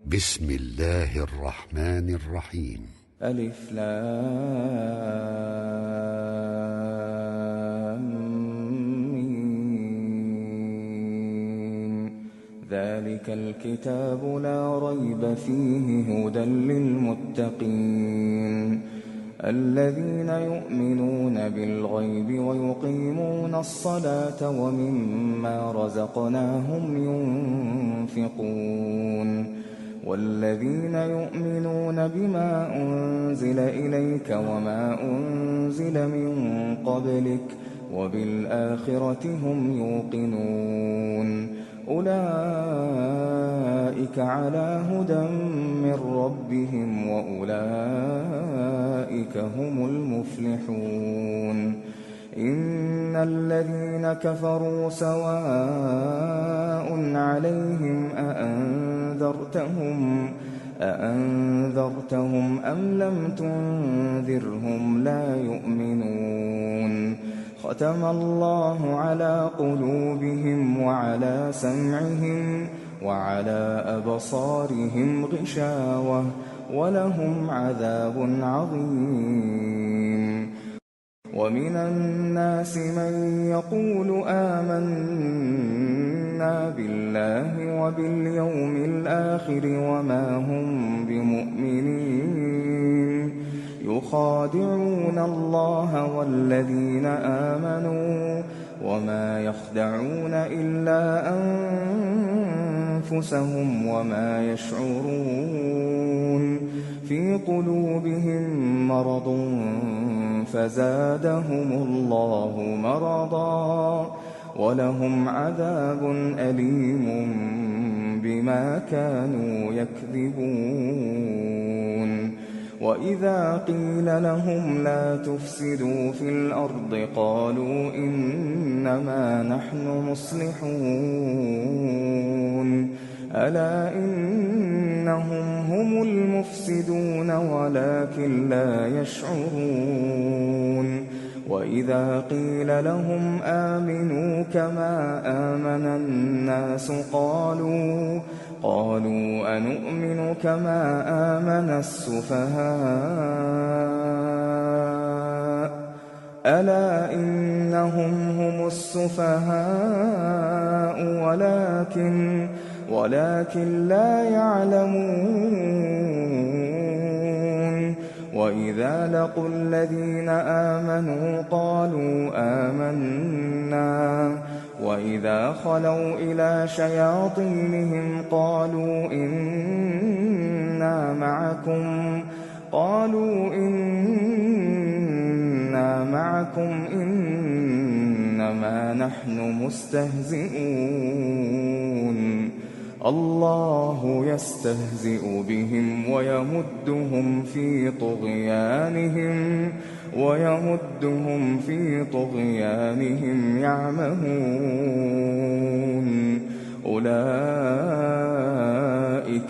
بسم الله الرحمن الرحيم. ألف لام ميم. ذلك الكتاب لا ريب فيه هدى للمتقين الذين يؤمنون بالغيب ويقيمون الصلاة ومما رزقناهم ينفقون والذين يؤمنون بما أنزل إليك وما أنزل من قبلك وبالآخرة هم يوقنون أولئك على هدى من ربهم وأولئك هم المفلحون إن الذين كفروا سواء عليهم أأنذرتهم أم لم تنذرهم لا يؤمنون ختم الله على قلوبهم وعلى سمعهم وعلى أبصارهم غشاوة ولهم عذاب عظيم ومن الناس من يقول آمنا بالله وباليوم الآخر وما هم بمؤمنين يخادعون الله والذين آمنوا وما يخدعون إلا أنفسهم وما يشعرون في قلوبهم مرض فزادهم الله مرضا ولهم عذاب أليم بما كانوا يكذبون وإذا قيل لهم لا تفسدوا في الأرض قالوا إنما نحن مصلحون ألا إنهم هم المفسدون ولكن لا يشعرون وإذا قيل لهم آمنوا كما آمن الناس قالوا أنؤمن كما آمن السفهاء ألا إنهم هم السفهاء ولكن لا يعلمون وإذا لقوا الذين آمنوا قالوا آمنا وإذا خلوا إلى شياطينهم قالوا إنا معكم إنما نحن مستهزئون الله يستهزئ بهم ويمدهم في طغيانهم يعمهون أولئك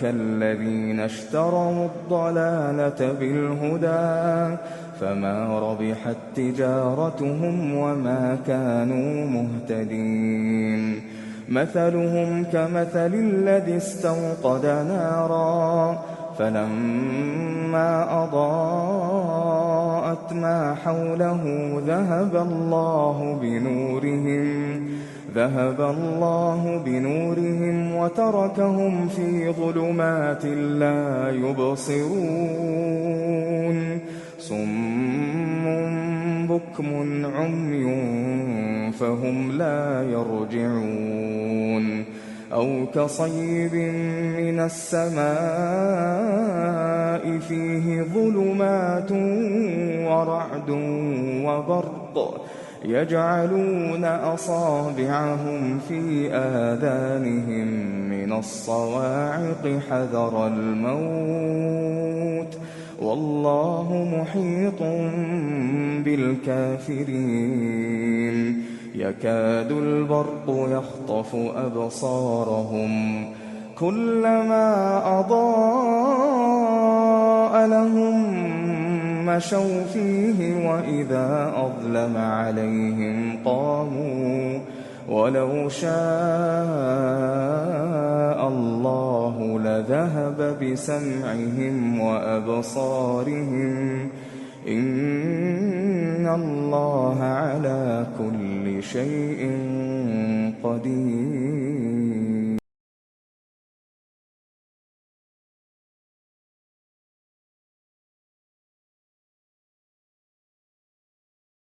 الذين اشتروا الضلالة بالهدى فما ربحت تجارتهم وما كانوا مهتدين مثلهم كمثل الذي استوقد نارا فلما أضاءت ما حوله ذهب الله بنورهم وتركهم في ظلمات لا يبصرون صم بكم عمي فهم لا يرجعون أو كصيب من السماء فيه ظلمات ورعد وبرق يجعلون أصابعهم في آذانهم من الصواعق حذر الموت والله محيط بالكافرين يكاد البرق يخطف أبصارهم كلما أضاء لهم مشوا فيه وإذا أظلم عليهم قاموا ولو شاء الله لذهب بسمعهم وأبصارهم إن الله على كل شيء قدير.